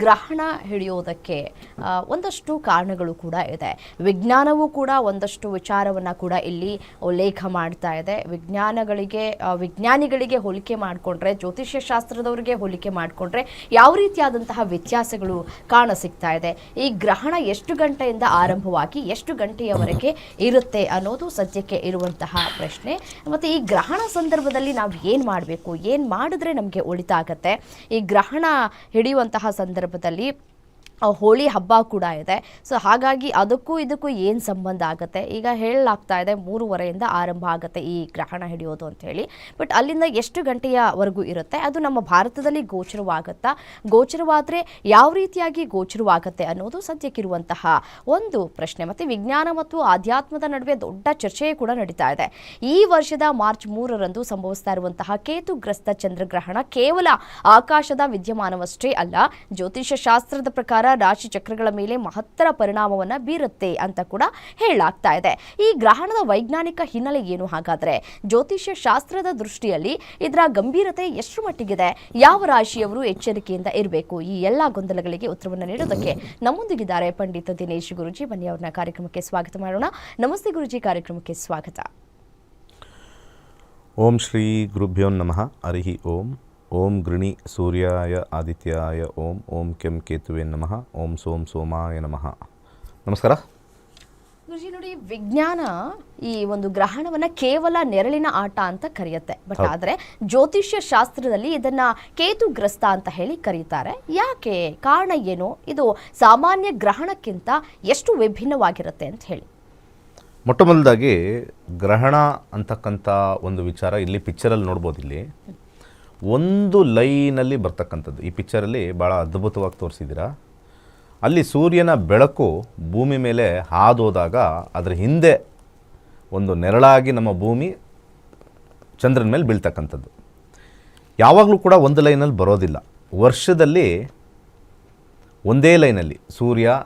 ಗ್ರಹಣ ಹಿಡಿಯೋದಕ್ಕೆ ಒಂದಷ್ಟು ಕಾರಣಗಳು ಕೂಡ ಇದೆ. ವಿಜ್ಞಾನವೂ ಕೂಡ ಒಂದಷ್ಟು ವಿಚಾರವನ್ನು ಕೂಡ ಇಲ್ಲಿ ಉಲ್ಲೇಖ ಮಾಡ್ತಾ ಇದೆ. ವಿಜ್ಞಾನಿಗಳಿಗೆ ಹೋಲಿಕೆ ಮಾಡಿಕೊಂಡ್ರೆ, ಜ್ಯೋತಿಷ್ಯ ಶಾಸ್ತ್ರದವರಿಗೆ ಹೋಲಿಕೆ ಮಾಡಿಕೊಂಡ್ರೆ ಯಾವ ರೀತಿಯಾದಂತಹ ವ್ಯತ್ಯಾಸಗಳು ಕಾಣಸಿಗ್ತಾ ಇದೆ. ಈ ಗ್ರಹಣ ಎಷ್ಟು ಗಂಟೆಯಿಂದ ಆರಂಭವಾಗಿ ಎಷ್ಟು ಗಂಟೆಯವರೆಗೆ ಇರುತ್ತೆ ಅನ್ನೋದು ಸದ್ಯಕ್ಕೆ ಇರುವಂತಹ ಪ್ರಶ್ನೆ. ಮತ್ತು ಈ ಗ್ರಹಣ ಸಂದರ್ಭದಲ್ಲಿ ನಾವು ಏನು ಮಾಡಬೇಕು, ಏನು ಮಾಡಿದ್ರೆ ನಮಗೆ ಒಳಿತಾಗತ್ತೆ. ಈ ಗ್ರಹಣ ಹಿಡಿಯುವಂತಹ ಸಂದರ್ಭದಲ್ಲಿ ಹೋಳಿ ಹಬ್ಬ ಕೂಡ ಇದೆ. ಸೊ ಹಾಗಾಗಿ ಅದಕ್ಕೂ ಇದಕ್ಕೂ ಏನು ಸಂಬಂಧ ಆಗುತ್ತೆ? ಈಗ ಹೇಳಲಾಗ್ತಾ ಇದೆ 3:30ಯಿಂದ ಆರಂಭ ಆಗುತ್ತೆ ಈ ಗ್ರಹಣ ಹಿಡಿಯೋದು ಅಂತ ಹೇಳಿ. ಬಟ್ ಅಲ್ಲಿಂದ ಎಷ್ಟು ಗಂಟೆಯವರೆಗೂ ಇರುತ್ತೆ? ಅದು ನಮ್ಮ ಭಾರತದಲ್ಲಿ ಗೋಚರವಾಗುತ್ತಾ? ಗೋಚರವಾದರೆ ಯಾವ ರೀತಿಯಾಗಿ ಗೋಚರವಾಗುತ್ತೆ ಅನ್ನೋದು ಸದ್ಯಕ್ಕಿರುವಂತಹ ಒಂದು ಪ್ರಶ್ನೆ. ಮತ್ತು ವಿಜ್ಞಾನ ಮತ್ತು ಆಧ್ಯಾತ್ಮದ ನಡುವೆ ದೊಡ್ಡ ಚರ್ಚೆ ಕೂಡ ನಡೀತಾ ಇದೆ. ಈ ವರ್ಷದ ಮಾರ್ಚ್ 3ರಂದು ಸಂಭವಿಸ್ತಾ ಇರುವಂತಹ ಕೇತುಗ್ರಸ್ತ ಚಂದ್ರಗ್ರಹಣ ಕೇವಲ ಆಕಾಶದ ವಿದ್ಯಮಾನವಷ್ಟೇ ಅಲ್ಲ, ಜ್ಯೋತಿಷ್ಯ ಶಾಸ್ತ್ರದ ಪ್ರಕಾರ ರಾಶಿ ಚಕ್ರಗಳ ಮೇಲೆ ಮಹತ್ತರ ಪರಿಣಾಮವನ್ನು ಬೀರುತ್ತೆ ಅಂತ ಕೂಡ ಹೇಳಲಾಗ್ತಾ ಇದೆ. ಈ ಗ್ರಹಣದ ವೈಜ್ಞಾನಿಕ ಹಿನ್ನೆಲೆ ಏನು ಹಾಗಾದ್ರೆ? ಜ್ಯೋತಿಷ್ಯ ಶಾಸ್ತ್ರದ ದೃಷ್ಟಿಯಲ್ಲಿ ಇದರ ಗಂಭೀರತೆ ಎಷ್ಟು ಮಟ್ಟಿಗಿದೆ? ಯಾವ ರಾಶಿಯವರು ಎಚ್ಚರಿಕೆಯಿಂದ ಇರಬೇಕು? ಈ ಎಲ್ಲಾ ಗೊಂದಲಗಳಿಗೆ ಉತ್ತರವನ್ನು ನೀಡೋದಕ್ಕೆ ನಮ್ಮೊಂದಿಗಿದ್ದಾರೆ ಪಂಡಿತ ದಿನೇಶ್ ಗುರುಜಿ. ಬನ್ನಿ ಅವ್ರನ್ನ ಕಾರ್ಯಕ್ರಮಕ್ಕೆ ಸ್ವಾಗತ ಮಾಡೋಣ. ನಮಸ್ತೆ ಗುರುಜಿ, ಕಾರ್ಯಕ್ರಮಕ್ಕೆ ಸ್ವಾಗತ. ಓಂ ಶ್ರೀ ಗುರುಭ್ಯೋ ನಮಃ. ಹರಿ ಓಂ. ಓಂ ಗೃಣಿ ಸೂರ್ಯಾಯ ಆದಿತ್ಯಾಯ ಓಂ. ಓಂ ಕೆಂ ಕೇತುವೆ ನಮಃ. ಓಂ ಸೋಂ ಸೋಮಾಯ ನಮಃ. ನಮಸ್ಕಾರ ಗುರುಜಿ. ನೋಡಿ, ವಿಜ್ಞಾನ ಈ ಒಂದು ಗ್ರಹಣವನ್ನ ಕೇವಲ ನೆರಳಿನ ಆಟ ಅಂತ ಕರೆಯುತ್ತೆ. ಬಟ್ ಆದ್ರೆ ಜ್ಯೋತಿಷ್ಯ ಶಾಸ್ತ್ರದಲ್ಲಿ ಇದನ್ನ ಕೇತುಗ್ರಸ್ತ ಅಂತ ಹೇಳಿ ಕರೀತಾರೆ. ಯಾಕೆ? ಕಾರಣ ಏನು? ಇದು ಸಾಮಾನ್ಯ ಗ್ರಹಣಕ್ಕಿಂತ ಎಷ್ಟು ವಿಭಿನ್ನವಾಗಿರುತ್ತೆ ಅಂತ ಹೇಳಿ. ಮೊಟ್ಟ ಮೊದಲಾಗಿ ಗ್ರಹಣ ಅಂತಕ್ಕಂಥ ಒಂದು ವಿಚಾರ ಇಲ್ಲಿ ಪಿಕ್ಚರಲ್ಲಿ ನೋಡ್ಬೋದು. ಇಲ್ಲಿ ಒಂದು ಲೈನಲ್ಲಿ ಬರ್ತಕ್ಕಂಥದ್ದು ಈ ಪಿಕ್ಚರಲ್ಲಿ ಭಾಳ ಅದ್ಭುತವಾಗಿ ತೋರಿಸಿದ್ದೀರಾ. ಅಲ್ಲಿ ಸೂರ್ಯನ ಬೆಳಕು ಭೂಮಿ ಮೇಲೆ ಹಾದೋದಾಗ ಅದರ ಹಿಂದೆ ಒಂದು ನೆರಳಾಗಿ ನಮ್ಮ ಭೂಮಿ ಚಂದ್ರನ ಮೇಲೆ ಬೀಳ್ತಕ್ಕಂಥದ್ದು. ಯಾವಾಗಲೂ ಕೂಡ ಒಂದು ಲೈನಲ್ಲಿ ಬರೋದಿಲ್ಲ. ವರ್ಷದಲ್ಲಿ ಒಂದೇ ಲೈನಲ್ಲಿ ಸೂರ್ಯ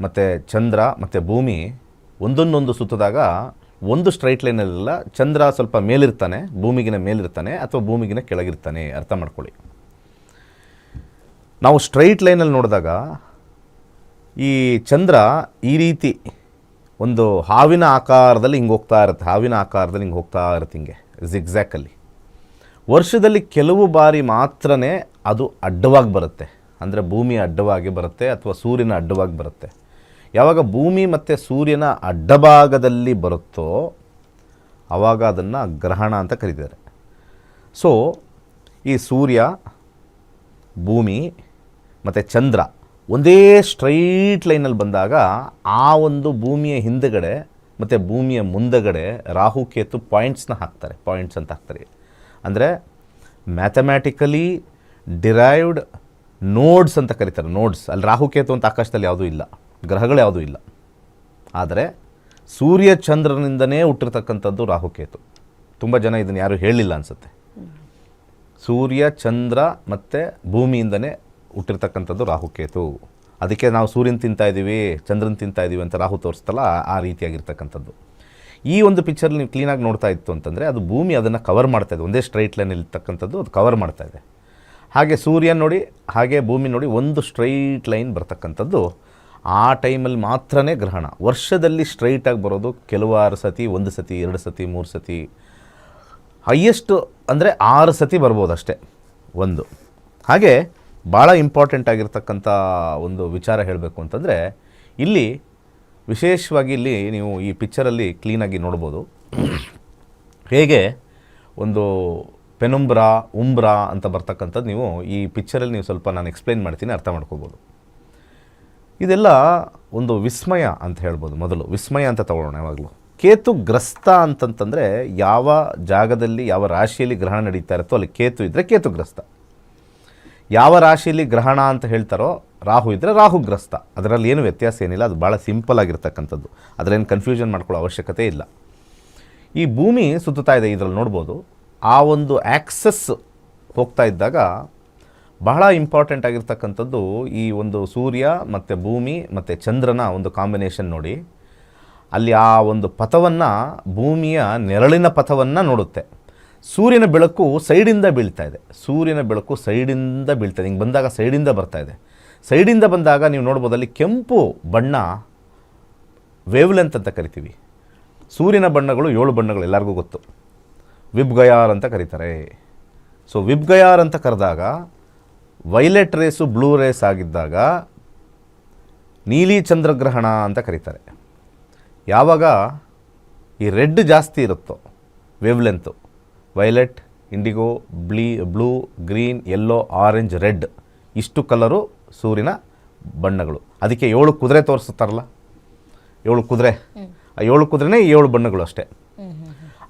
ಮತ್ತು ಚಂದ್ರ ಮತ್ತು ಭೂಮಿ ಒಂದೊಂದೊಂದು ಸುತ್ತಿದಾಗ ಒಂದು ಸ್ಟ್ರೈಟ್ ಲೈನಲ್ಲ, ಚಂದ್ರ ಸ್ವಲ್ಪ ಮೇಲಿರ್ತಾನೆ, ಭೂಮಿಗಿನ ಮೇಲಿರ್ತಾನೆ, ಅಥವಾ ಭೂಮಿಗಿನ ಕೆಳಗಿರ್ತಾನೆ. ಅರ್ಥ ಮಾಡ್ಕೊಳ್ಳಿ. ನಾವು ಸ್ಟ್ರೈಟ್ ಲೈನಲ್ಲಿ ನೋಡಿದಾಗ ಈ ಚಂದ್ರ ಈ ರೀತಿ ಒಂದು ಹಾವಿನ ಆಕಾರದಲ್ಲಿ ಹಿಂಗೆ ಹೋಗ್ತಾ ಇರುತ್ತೆ. ಹಿಂಗೆ ಜಿಗ್ಜ್ಯಾಕಲ್ಲಿ. ವರ್ಷದಲ್ಲಿ ಕೆಲವು ಬಾರಿ ಮಾತ್ರ ಅದು ಅಡ್ಡವಾಗಿ ಬರುತ್ತೆ. ಅಂದರೆ ಭೂಮಿ ಅಡ್ಡವಾಗಿ ಬರುತ್ತೆ ಅಥವಾ ಸೂರ್ಯನ ಅಡ್ಡವಾಗಿ ಬರುತ್ತೆ. ಯಾವಾಗ ಭೂಮಿ ಮತ್ತು ಸೂರ್ಯನ ಅಡ್ಡಭಾಗದಲ್ಲಿ ಬರುತ್ತೋ ಆವಾಗ ಅದನ್ನು ಗ್ರಹಣ ಅಂತ ಕರೀತಾರೆ. ಸೊ ಈ ಸೂರ್ಯ, ಭೂಮಿ ಮತ್ತು ಚಂದ್ರ ಒಂದೇ ಸ್ಟ್ರೈಟ್ ಲೈನಲ್ಲಿ ಬಂದಾಗ ಆ ಒಂದು ಭೂಮಿಯ ಹಿಂದುಗಡೆ ಮತ್ತು ಭೂಮಿಯ ಮುಂದಗಡೆ ರಾಹುಕೇತು ಪಾಯಿಂಟ್ಸ್ ಅಂತ ಹಾಕ್ತಾರೆ. ಅಂದರೆ ಮ್ಯಾಥಮ್ಯಾಟಿಕಲಿ ಡಿರೈವ್ಡ್ ನೋಡ್ಸ್ ಅಂತ ಕರೀತಾರೆ. ನೋಡ್ಸ್. ಅಲ್ಲಿ ರಾಹುಕೇತು ಅಂತ ಆಕಾಶದಲ್ಲಿ ಯಾವುದೂ ಇಲ್ಲ, ಗ್ರಹಗಳು ಯಾವುದೂ ಇಲ್ಲ. ಆದರೆ ಸೂರ್ಯ ಚಂದ್ರನಿಂದನೇ ಹುಟ್ಟಿರ್ತಕ್ಕಂಥದ್ದು ರಾಹುಕೇತು. ತುಂಬ ಜನ ಇದನ್ನು ಯಾರೂ ಹೇಳಿಲ್ಲ ಅನಿಸುತ್ತೆ. ಸೂರ್ಯ, ಚಂದ್ರ ಮತ್ತು ಭೂಮಿಯಿಂದನೇ ಹುಟ್ಟಿರ್ತಕ್ಕಂಥದ್ದು ರಾಹುಕೇತು. ಅದಕ್ಕೆ ನಾವು ಸೂರ್ಯನ ತಿಂತಾಯಿದ್ದೀವಿ, ಚಂದ್ರನ ತಿಂತಾಯಿದ್ದೀವಿ ಅಂತ ರಾಹು ತೋರಿಸ್ತಲ್ಲ, ಆ ರೀತಿಯಾಗಿರ್ತಕ್ಕಂಥದ್ದು. ಈ ಒಂದು ಪಿಕ್ಚರ್ ನೀವು ಕ್ಲೀನಾಗಿ ನೋಡ್ತಾ ಇತ್ತು ಅಂತಂದರೆ ಅದು ಭೂಮಿ ಅದನ್ನು ಕವರ್ ಮಾಡ್ತಾಯಿದೆ. ಒಂದೇ ಸ್ಟ್ರೈಟ್ ಲೈನ್ ಇರ್ತಕ್ಕಂಥದ್ದು ಅದು ಕವರ್ ಮಾಡ್ತಾಯಿದೆ. ಹಾಗೆ ಸೂರ್ಯ ನೋಡಿ, ಹಾಗೆ ಭೂಮಿ ನೋಡಿ, ಒಂದು ಸ್ಟ್ರೈಟ್ ಲೈನ್ ಬರ್ತಕ್ಕಂಥದ್ದು. ಆ ಟೈಮಲ್ಲಿ ಮಾತ್ರ ಗ್ರಹಣ. ವರ್ಷದಲ್ಲಿ ಸ್ಟ್ರೈಟಾಗಿ ಬರೋದು ಕೆಲವಾರು ಸತಿ, 1 ಸತಿ, 2 ಸತಿ, 3 ಸತಿ, ಹೈಯೆಸ್ಟು ಅಂದರೆ 6 ಸತಿ ಬರ್ಬೋದು ಅಷ್ಟೇ ಒಂದು. ಹಾಗೆ ಭಾಳ ಇಂಪಾರ್ಟೆಂಟ್ ಆಗಿರ್ತಕ್ಕಂಥ ಒಂದು ವಿಚಾರ ಹೇಳಬೇಕು ಅಂತಂದರೆ, ಇಲ್ಲಿ ವಿಶೇಷವಾಗಿ ಇಲ್ಲಿ ನೀವು ಈ ಪಿಕ್ಚರಲ್ಲಿ ಕ್ಲೀನಾಗಿ ನೋಡ್ಬೋದು ಹೇಗೆ ಒಂದು ಪೆನುಂಬ್ರಾ, ಉಂಬ್ರಾ ಅಂತ ಬರ್ತಕ್ಕಂಥದ್ದು. ನೀವು ಈ ಪಿಕ್ಚರಲ್ಲಿ ನೀವು ಸ್ವಲ್ಪ ನಾನು ಎಕ್ಸ್ಪ್ಲೈನ್ ಮಾಡ್ತೀನಿ, ಅರ್ಥ ಮಾಡ್ಕೋಬೋದು. ಇದೆಲ್ಲ ಒಂದು ವಿಸ್ಮಯ ಅಂತ ಹೇಳ್ಬೋದು. ಮೊದಲು ವಿಸ್ಮಯ ಅಂತ ತಗೊಳ್ಳೋಣ. ಯಾವಾಗಲೂ ಕೇತುಗ್ರಸ್ತ ಅಂತಂತಂದರೆ ಯಾವ ಜಾಗದಲ್ಲಿ ಯಾವ ರಾಶಿಯಲ್ಲಿ ಗ್ರಹಣ ನಡೀತಾ ಇರುತ್ತೋ ಅಲ್ಲಿ ಕೇತು ಇದ್ದರೆ ಕೇತುಗ್ರಸ್ತ. ಯಾವ ರಾಶಿಯಲ್ಲಿ ಗ್ರಹಣ ಅಂತ ಹೇಳ್ತಾರೋ ರಾಹು ಇದ್ದರೆ ರಾಹುಗ್ರಸ್ತ. ಅದರಲ್ಲಿ ಏನು ವ್ಯತ್ಯಾಸ ಏನಿಲ್ಲ. ಅದು ಭಾಳ ಸಿಂಪಲ್ ಆಗಿರ್ತಕ್ಕಂಥದ್ದು. ಅದರೇನು ಕನ್ಫ್ಯೂಷನ್ ಮಾಡ್ಕೊಳ್ಳೋ ಅವಶ್ಯಕತೆ ಇಲ್ಲ. ಈ ಭೂಮಿ ಸುತ್ತುತ್ತಾ ಇದೆ, ಇದರಲ್ಲಿ ನೋಡ್ಬೋದು. ಆ ಒಂದು ಆ್ಯಕ್ಸಸ್ ಹೋಗ್ತಾ ಇದ್ದಾಗ ಬಹಳ ಇಂಪಾರ್ಟೆಂಟ್ ಆಗಿರ್ತಕ್ಕಂಥದ್ದು ಈ ಒಂದು ಸೂರ್ಯ ಮತ್ತು ಭೂಮಿ ಮತ್ತು ಚಂದ್ರನ ಒಂದು ಕಾಂಬಿನೇಷನ್ ನೋಡಿ. ಅಲ್ಲಿ ಆ ಒಂದು ಪಥವನ್ನು, ಭೂಮಿಯ ನೆರಳಿನ ಪಥವನ್ನು ನೋಡುತ್ತೆ. ಸೂರ್ಯನ ಬೆಳಕು ಸೈಡಿಂದ ಬೀಳ್ತಾ ಇದೆ. ಸೂರ್ಯನ ಬೆಳಕು ಸೈಡಿಂದ ಬೀಳ್ತಾ ಇದೆ. ಹಿಂಗೆ ಬಂದಾಗ ಸೈಡಿಂದ ಬರ್ತಾ ಇದೆ. ಸೈಡಿಂದ ಬಂದಾಗ ನೀವು ನೋಡ್ಬೋದು ಅಲ್ಲಿ ಕೆಂಪು ಬಣ್ಣ ವೇವ್ಲೆಂತ್ ಅಂತ ಕರಿತೀವಿ. ಸೂರ್ಯನ ಬಣ್ಣಗಳು 7 ಬಣ್ಣಗಳು ಎಲ್ಲರಿಗೂ ಗೊತ್ತು. ವಿಬ್ಗಯಾರ್ ಅಂತ ಕರೀತಾರೆ. ಸೊ ವಿಬ್ಗಯಾರ್ ಅಂತ ಕರೆದಾಗ ವೈಲೆಟ್ ರೇಸು ಬ್ಲೂ ರೇಸ್ ಆಗಿದ್ದಾಗ ನೀಲಿ ಚಂದ್ರಗ್ರಹಣ ಅಂತ ಕರೀತಾರೆ. ಯಾವಾಗ ಈ ರೆಡ್ ಜಾಸ್ತಿ ಇರುತ್ತೋ wavelength, violet, indigo, blue, green, yellow, orange, red, ಇಷ್ಟು ಕಲರು ಸೂರ್ಯನ ಬಣ್ಣಗಳು. ಅದಕ್ಕೆ 7 ಕುದುರೆ ತೋರಿಸ್ತಾರಲ್ಲ, 7 ಕುದುರೆ, ಆ 7 ಕುದುರೆನೇ 7 ಬಣ್ಣಗಳು ಅಷ್ಟೇ.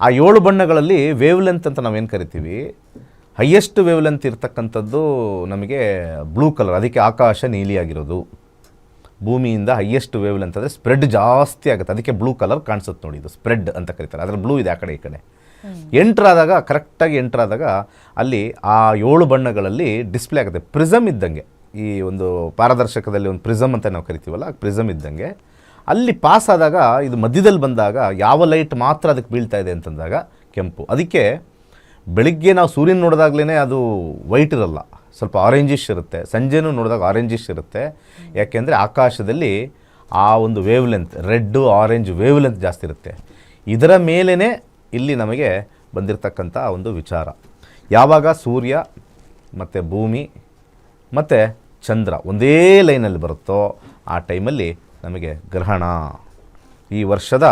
ಆ 7 ಬಣ್ಣಗಳಲ್ಲಿ ವೇವ್ಲೆಂತ್ ಅಂತ ನಾವೇನು ಕರಿತೀವಿ, ಹೈಯೆಸ್ಟ್ ವೇವ್ಲೆಂತ್ ಇರ್ತಕ್ಕಂಥದ್ದು ನಮಗೆ ಬ್ಲೂ ಕಲರ್. ಅದಕ್ಕೆ ಆಕಾಶ ನೀಲಿಯಾಗಿರೋದು. ಭೂಮಿಯಿಂದ ಹೈಯೆಸ್ಟ್ ವೇವ್ಲೆಂತ್ ಅಂದರೆ ಸ್ಪ್ರೆಡ್ ಜಾಸ್ತಿ ಆಗುತ್ತೆ. ಅದಕ್ಕೆ ಬ್ಲೂ ಕಲರ್ ಕಾಣಿಸುತ್ತೆ ನೋಡಿ, ಇದು ಸ್ಪ್ರೆಡ್ ಅಂತ ಕರೀತಾರೆ. ಅದರ ಬ್ಲೂ ಇದೆ ಆ ಕಡೆ ಈ ಕಡೆ. ಎಂಟ್ರಾದಾಗ ಕರೆಕ್ಟಾಗಿ ಎಂಟ್ರಾದಾಗ ಅಲ್ಲಿ ಆ 7 ಬಣ್ಣಗಳಲ್ಲಿ ಡಿಸ್ಪ್ಲೇ ಆಗುತ್ತೆ. ಪ್ರಿಸಮ್ ಇದ್ದಂಗೆ, ಈ ಒಂದು ಪಾರದರ್ಶಕದಲ್ಲಿ ಒಂದು ಪ್ರಿಸಮ್ ಅಂತ ನಾವು ಕರಿತೀವಲ್ಲ, ಪ್ರಿಸಮ್ ಇದ್ದಂಗೆ ಅಲ್ಲಿ ಪಾಸ್ ಆದಾಗ ಇದು ಮಧ್ಯದಲ್ಲಿ ಬಂದಾಗ ಯಾವ ಲೈಟ್ ಮಾತ್ರ ಅದಕ್ಕೆ ಬೀಳ್ತಾ ಇದೆ ಅಂತಂದಾಗ ಕೆಂಪು. ಅದಕ್ಕೆ ಬೆಳಿಗ್ಗೆ ನಾವು ಸೂರ್ಯನ ನೋಡಿದಾಗಲೇ ಅದು ವೈಟ್ ಇರಲ್ಲ, ಸ್ವಲ್ಪ ಆರೆಂಜಿಶ್ ಇರುತ್ತೆ. ಸಂಜೆನೂ ನೋಡಿದಾಗ ಆರೆಂಜಿಶ್ ಇರುತ್ತೆ. ಯಾಕೆಂದರೆ ಆಕಾಶದಲ್ಲಿ ಆ ಒಂದು ವೇವ್ಲೆಂತ್, ರೆಡ್ಡು ಆರೆಂಜ್ ವೇವ್ಲೆಂತ್ ಜಾಸ್ತಿ ಇರುತ್ತೆ. ಇದರ ಮೇಲೇ ಇಲ್ಲಿ ನಮಗೆ ಬಂದಿರತಕ್ಕಂಥ ಒಂದು ವಿಚಾರ. ಯಾವಾಗ ಸೂರ್ಯ ಮತ್ತು ಭೂಮಿ ಮತ್ತು ಚಂದ್ರ ಒಂದೇ ಲೈನಲ್ಲಿ ಬರುತ್ತೋ ಆ ಟೈಮಲ್ಲಿ ನಮಗೆ ಗ್ರಹಣ. ಈ ವರ್ಷದ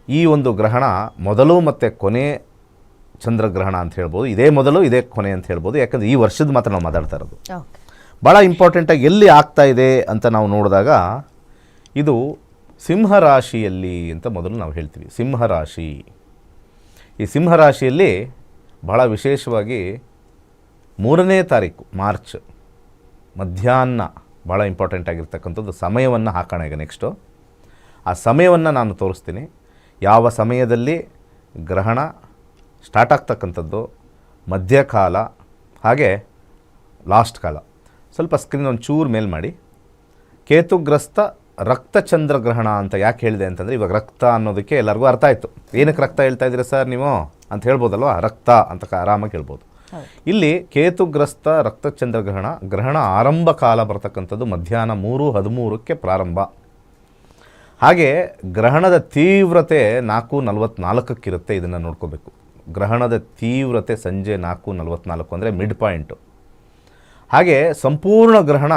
ಈ ಒಂದು ಗ್ರಹಣ ಮೊದಲು ಮತ್ತು ಕೊನೆ ಚಂದ್ರಗ್ರಹಣ ಅಂತ ಹೇಳ್ಬೋದು. ಇದೇ ಮೊದಲು ಇದೇ ಕೊನೆ ಅಂತ ಹೇಳ್ಬೋದು. ಯಾಕಂದರೆ ಈ ವರ್ಷದ ಮಾತ್ರ ನಾವು ಮಾತಾಡ್ತಾ ಇರೋದು. ಭಾಳ ಇಂಪಾರ್ಟೆಂಟಾಗಿ ಎಲ್ಲಿ ಆಗ್ತಾ ಇದೆ ಅಂತ ನಾವು ನೋಡಿದಾಗ ಇದು ಸಿಂಹರಾಶಿಯಲ್ಲಿ ಅಂತ ಮೊದಲು ನಾವು ಹೇಳ್ತೀವಿ. ಸಿಂಹರಾಶಿ. ಈ ಸಿಂಹರಾಶಿಯಲ್ಲಿ ಬಹಳ ವಿಶೇಷವಾಗಿ 3ನೇ ತಾರೀಕು ಮಾರ್ಚ್ ಮಧ್ಯಾಹ್ನ ಭಾಳ ಇಂಪಾರ್ಟೆಂಟ್ ಆಗಿರ್ತಕ್ಕಂಥದ್ದು. ಸಮಯವನ್ನು ಹಾಕೋಣ ಈಗ ನೆಕ್ಸ್ಟು. ಆ ಸಮಯವನ್ನು ನಾನು ತೋರಿಸ್ತೀನಿ. ಯಾವ ಸಮಯದಲ್ಲಿ ಗ್ರಹಣ ಸ್ಟಾರ್ಟ್ ಆಗ್ತಕ್ಕಂಥದ್ದು, ಮಧ್ಯಕಾಲ, ಹಾಗೆ ಲಾಸ್ಟ್ ಕಾಲ. ಸ್ವಲ್ಪ ಸ್ಕ್ರೀನ್ ಒಂದು ಚೂರು ಮೇಲ್ ಮಾಡಿ. ಕೇತುಗ್ರಸ್ತ ರಕ್ತಚಂದ್ರಗ್ರಹಣ ಅಂತ ಯಾಕೆ ಹೇಳಿದೆ ಅಂತಂದರೆ, ಇವಾಗ ರಕ್ತ ಅನ್ನೋದಕ್ಕೆ ಎಲ್ಲರಿಗೂ ಅರ್ಥ ಆಯಿತು. ಏನಕ್ಕೆ ರಕ್ತ ಹೇಳ್ತಾ ಇದ್ದೀರಾ ಸರ್ ನೀವು ಅಂತ ಹೇಳ್ಬೋದಲ್ವ, ರಕ್ತ ಅಂತ ಆರಾಮಾಗಿ ಹೇಳ್ಬೋದು. ಇಲ್ಲಿ ಕೇತುಗ್ರಸ್ತ ರಕ್ತಚಂದ್ರಗ್ರಹಣ, ಗ್ರಹಣ ಆರಂಭ ಕಾಲ ಬರ್ತಕ್ಕಂಥದ್ದು ಮಧ್ಯಾಹ್ನ 3:13ಕ್ಕೆ ಪ್ರಾರಂಭ. ಹಾಗೆ ಗ್ರಹಣದ ತೀವ್ರತೆ 4:44ಕ್ಕಿರುತ್ತೆ. ಇದನ್ನು ನೋಡ್ಕೋಬೇಕು. ಗ್ರಹಣದ ತೀವ್ರತೆ ಸಂಜೆ 4:44 ಅಂದರೆ ಮಿಡ್ ಪಾಯಿಂಟು. ಹಾಗೆ ಸಂಪೂರ್ಣ ಗ್ರಹಣ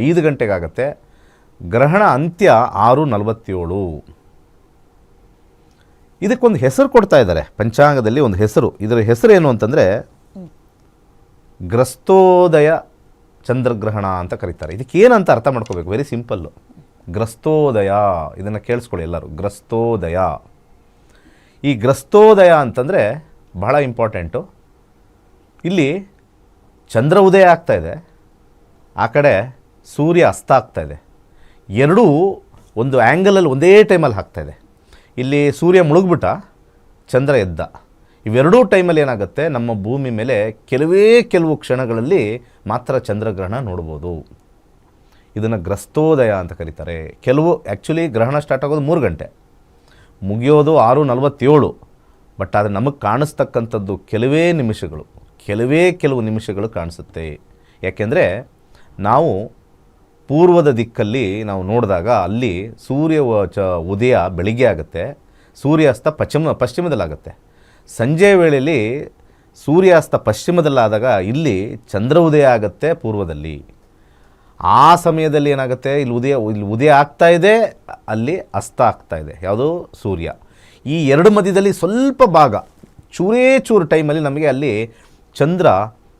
5 ಗಂಟೆಗಾಗತ್ತೆ. ಗ್ರಹಣ ಅಂತ್ಯ 6:47. ಇದಕ್ಕೊಂದು ಹೆಸರು ಕೊಡ್ತಾ ಇದ್ದಾರೆ ಪಂಚಾಂಗದಲ್ಲಿ, ಒಂದು ಹೆಸರು. ಇದರ ಹೆಸರು ಏನು ಅಂತಂದರೆ ಗ್ರಸ್ತೋದಯ ಚಂದ್ರಗ್ರಹಣ ಅಂತ ಕರೀತಾರೆ. ಇದಕ್ಕೆ ಏನಂತ ಅರ್ಥ ಮಾಡ್ಕೋಬೇಕು, ವೆರಿ ಸಿಂಪಲ್ಲು. ಗ್ರಸ್ತೋದಯ, ಇದನ್ನು ಕೇಳಿಸ್ಕೊಳ್ಳಿ ಎಲ್ಲರೂ. ಗ್ರಸ್ತೋದಯ. ಈ ಗ್ರಸ್ತೋದಯ ಅಂತಂದರೆ ಬಹಳ ಇಂಪಾರ್ಟೆಂಟು. ಇಲ್ಲಿ ಚಂದ್ರ ಉದಯ ಆಗ್ತಾಯಿದೆ, ಆ ಕಡೆ ಸೂರ್ಯ ಅಸ್ತ ಆಗ್ತಾಯಿದೆ. ಎರಡೂ ಒಂದು ಆ್ಯಂಗಲಲ್ಲಿ ಒಂದೇ ಟೈಮಲ್ಲಿ ಆಗ್ತಾಯಿದೆ. ಇಲ್ಲಿ ಸೂರ್ಯ ಮುಳುಗ್ಬಿಟ್ಟ, ಚಂದ್ರ ಎದ್ದ. ಇವೆರಡೂ ಟೈಮಲ್ಲಿ ಏನಾಗುತ್ತೆ, ನಮ್ಮ ಭೂಮಿ ಮೇಲೆ ಕೆಲವು ಕ್ಷಣಗಳಲ್ಲಿ ಮಾತ್ರ ಚಂದ್ರಗ್ರಹಣ ನೋಡ್ಬೋದು. ಇದನ್ನು ಗ್ರಸ್ತೋದಯ ಅಂತ ಕರೀತಾರೆ. ಆ್ಯಕ್ಚುಲಿ ಗ್ರಹಣ ಸ್ಟಾರ್ಟ್ ಆಗೋದು 3 ಗಂಟೆ, ಮುಗಿಯೋದು 6:47. ಬಟ್ ಆದರೆ ನಮಗೆ ಕಾಣಿಸ್ತಕ್ಕಂಥದ್ದು ಕೆಲವು ನಿಮಿಷಗಳು ಕಾಣಿಸುತ್ತೆ. ಯಾಕೆಂದರೆ ನಾವು ಪೂರ್ವದ ದಿಕ್ಕಲ್ಲಿ ನಾವು ನೋಡಿದಾಗ ಅಲ್ಲಿ ಸೂರ್ಯ ಉದಯ ಬೆಳಿಗ್ಗೆ ಆಗುತ್ತೆ, ಸೂರ್ಯಾಸ್ತ ಪಶ್ಚಿಮದಲ್ಲಾಗುತ್ತೆ. ಸಂಜೆ ವೇಳೆಯಲ್ಲಿ ಸೂರ್ಯಾಸ್ತ ಪಶ್ಚಿಮದಲ್ಲಾದಾಗ ಇಲ್ಲಿ ಚಂದ್ರ ಉದಯ ಆಗುತ್ತೆ ಪೂರ್ವದಲ್ಲಿ. ಆ ಸಮಯದಲ್ಲಿ ಏನಾಗುತ್ತೆ, ಇಲ್ಲಿ ಉದಯ ಆಗ್ತಾ ಇದೆ, ಅಲ್ಲಿ ಅಸ್ತ ಆಗ್ತಾ ಇದೆ. ಯಾವುದು, ಸೂರ್ಯ. ಈ ಎರಡು ಮಧ್ಯದಲ್ಲಿ ಸ್ವಲ್ಪ ಭಾಗ ಚೂರು ಟೈಮಲ್ಲಿ ನಮಗೆ ಅಲ್ಲಿ ಚಂದ್ರ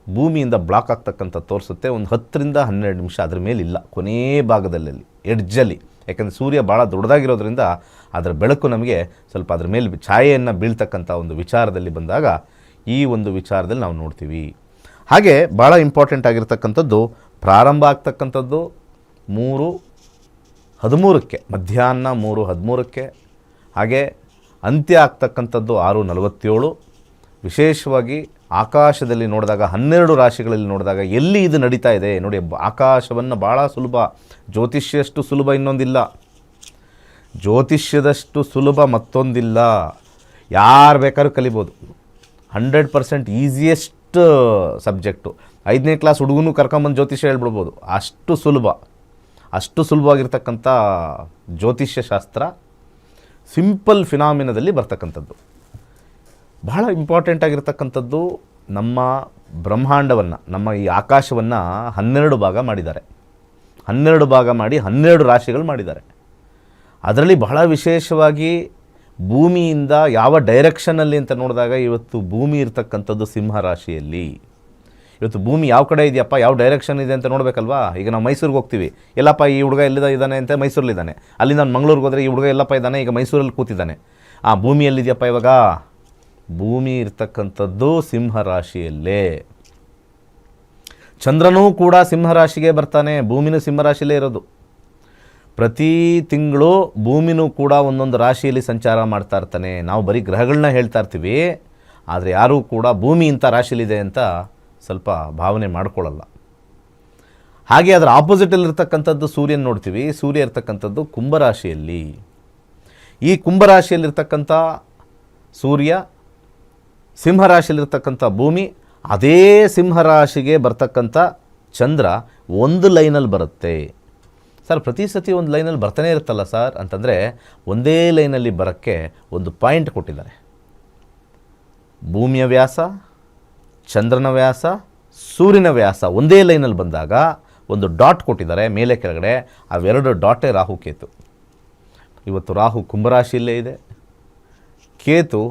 ಭೂಮಿಯಿಂದ ಬ್ಲಾಕ್ ಆಗ್ತಕ್ಕಂಥ ತೋರಿಸುತ್ತೆ. ಒಂದು 10-12 ನಿಮಿಷ ಅದರ ಮೇಲಿಲ್ಲ, ಕೊನೇ ಭಾಗದಲ್ಲಿ ಎಡ್ಜಲ್ಲಿ. ಯಾಕಂದರೆ ಸೂರ್ಯ ಭಾಳ ದೊಡ್ಡದಾಗಿರೋದ್ರಿಂದ ಅದರ ಬೆಳಕು ನಮಗೆ ಸ್ವಲ್ಪ ಅದರ ಮೇಲೆ ಛಾಯೆಯನ್ನು ಬೀಳ್ತಕ್ಕಂಥ ಒಂದು ವಿಚಾರದಲ್ಲಿ ಬಂದಾಗ ಈ ಒಂದು ವಿಚಾರದಲ್ಲಿ ನಾವು ನೋಡ್ತೀವಿ. ಹಾಗೆ ಭಾಳ ಇಂಪಾರ್ಟೆಂಟ್ ಆಗಿರ್ತಕ್ಕಂಥದ್ದು ಪ್ರಾರಂಭ ಆಗ್ತಕ್ಕಂಥದ್ದು 3:13ಕ್ಕೆ, ಮಧ್ಯಾಹ್ನ 3:13ಕ್ಕೆ. ಹಾಗೆ ಅಂತ್ಯ ಆಗ್ತಕ್ಕಂಥದ್ದು 6:47. ವಿಶೇಷವಾಗಿ ಆಕಾಶದಲ್ಲಿ ನೋಡಿದಾಗ 12 ರಾಶಿಗಳಲ್ಲಿ ನೋಡಿದಾಗ ಎಲ್ಲಿ ಇದು ನಡೀತಾ ಇದೆ ನೋಡಿ. ಆಕಾಶವನ್ನು ಭಾಳ ಸುಲಭ, ಜ್ಯೋತಿಷ್ಯಷ್ಟು ಸುಲಭ ಇನ್ನೊಂದಿಲ್ಲ, ಜ್ಯೋತಿಷ್ಯದಷ್ಟು ಸುಲಭ ಮತ್ತೊಂದಿಲ್ಲ. ಯಾರು ಬೇಕಾದ್ರೂ ಕಲಿಬೋದು. 100% ಈಸಿಯೆಸ್ಟ್ ಸಬ್ಜೆಕ್ಟು. 5ನೇ ಕ್ಲಾಸ್ ಹುಡುಗನೂ ಕರ್ಕೊಂಬಂದು ಜ್ಯೋತಿಷ್ಯ ಹೇಳ್ಬಿಡ್ಬೋದು, ಅಷ್ಟು ಸುಲಭವಾಗಿರ್ತಕ್ಕಂಥ ಜ್ಯೋತಿಷ್ಯ ಶಾಸ್ತ್ರ ಸಿಂಪಲ್ ಫಿನಾಮಿನದಲ್ಲಿ ಬರ್ತಕ್ಕಂಥದ್ದು. ಬಹಳ ಇಂಪಾರ್ಟೆಂಟ್ ಆಗಿರ್ತಕ್ಕಂಥದ್ದು, ನಮ್ಮ ಬ್ರಹ್ಮಾಂಡವನ್ನು, ನಮ್ಮ ಈ ಆಕಾಶವನ್ನು 12 ಭಾಗ ಮಾಡಿದ್ದಾರೆ. 12 ಭಾಗ ಮಾಡಿ 12 ರಾಶಿಗಳು ಮಾಡಿದ್ದಾರೆ. ಅದರಲ್ಲಿ ಬಹಳ ವಿಶೇಷವಾಗಿ ಭೂಮಿಯಿಂದ ಯಾವ ಡೈರೆಕ್ಷನಲ್ಲಿ ಅಂತ ನೋಡಿದಾಗ ಇವತ್ತು ಭೂಮಿ ಇರ್ತಕ್ಕಂಥದ್ದು ಸಿಂಹ ರಾಶಿಯಲ್ಲಿ. ಇವತ್ತು ಭೂಮಿ ಯಾವ ಕಡೆ ಇದೆಯಪ್ಪ, ಯಾವ ಡೈರೆಕ್ಷನ್ ಇದೆ ಅಂತ ನೋಡಬೇಕಲ್ವಾ. ಈಗ ನಾವು ಮೈಸೂರಿಗೆ ಹೋಗ್ತೀವಿ, ಎಲ್ಲಪ್ಪ ಈ ಹುಡುಗ ಎಲ್ಲಿದ ಇದ್ದಾನೆ ಅಂತ ಮೈಸೂರಲ್ಲಿದ್ದಾನೆ. ಅಲ್ಲಿಂದ ನಾನು ಮಂಗಳೂರಿಗೆ ಹೋದರೆ ಈ ಹುಡುಗ ಎಲ್ಲಪ್ಪ ಇದ್ದಾನೆ, ಈಗ ಮೈಸೂರಲ್ಲಿ ಕೂತಿದ್ದಾನೆ. ಆ ಭೂಮಿ ಎಲ್ಲಿದೆಯಪ್ಪ ಇವಾಗ? ಭೂಮಿ ಇರ್ತಕ್ಕಂಥದ್ದು ಸಿಂಹ ರಾಶಿಯಲ್ಲೇ. ಚಂದ್ರನೂ ಕೂಡ ಸಿಂಹರಾಶಿಗೆ ಬರ್ತಾನೆ, ಭೂಮಿನೂ ಸಿಂಹರಾಶಿಯಲ್ಲೇ ಇರೋದು. ಪ್ರತಿ ತಿಂಗಳು ಭೂಮಿನೂ ಕೂಡ ಒಂದೊಂದು ರಾಶಿಯಲ್ಲಿ ಸಂಚಾರ ಮಾಡ್ತಾ ಇರ್ತಾನೆ. ನಾವು ಬರೀ ಗ್ರಹಗಳನ್ನ ಹೇಳ್ತಾ ಇರ್ತೀವಿ, ಆದರೆ ಯಾರೂ ಕೂಡ ಭೂಮಿ ಇಂಥ ರಾಶಿಯಲ್ಲಿದೆ ಅಂತ ಸ್ವಲ್ಪ ಭಾವನೆ ಮಾಡ್ಕೊಳ್ಳಲ್ಲ. ಹಾಗೆ ಅದರ ಆಪೋಸಿಟಲ್ಲಿರ್ತಕ್ಕಂಥದ್ದು ಸೂರ್ಯನ ನೋಡ್ತೀವಿ. ಸೂರ್ಯ ಇರ್ತಕ್ಕಂಥದ್ದು ಕುಂಭರಾಶಿಯಲ್ಲಿ. ಈ ಕುಂಭರಾಶಿಯಲ್ಲಿರ್ತಕ್ಕಂಥ ಸೂರ್ಯ, ಸಿಂಹರಾಶಿಯಲ್ಲಿರ್ತಕ್ಕಂಥ ಭೂಮಿ, ಅದೇ ಸಿಂಹರಾಶಿಗೆ ಬರ್ತಕ್ಕಂಥ ಚಂದ್ರ ಒಂದು ಲೈನಲ್ಲಿ ಬರುತ್ತೆ. ಸರ್ ಪ್ರತಿ ಸತಿ ಒಂದು ಲೈನಲ್ಲಿ ಬರ್ತಾನೆ ಇರುತ್ತಲ್ಲ ಸರ್ ಅಂತಂದರೆ, ಒಂದೇ ಲೈನಲ್ಲಿ ಬರೋಕ್ಕೆ ಒಂದು ಪಾಯಿಂಟ್ ಕೊಟ್ಟಿದ್ದಾರೆ. ಭೂಮಿಯ ವ್ಯಾಸ, ಚಂದ್ರನ ವ್ಯಾಸ, ಸೂರ್ಯನ ವ್ಯಾಸ ಒಂದೇ ಲೈನಲ್ಲಿ ಬಂದಾಗ ಒಂದು ಡಾಟ್ ಕೊಟ್ಟಿದ್ದಾರೆ ಮೇಲೆ ಕೆಳಗಡೆ. ಅವೆರಡು ಡಾಟೇ ರಾಹುಕೇತು. ಇವತ್ತು ರಾಹು ಕುಂಭರಾಶಿಯಲ್ಲೇ ಇದೆ, ಕೇತು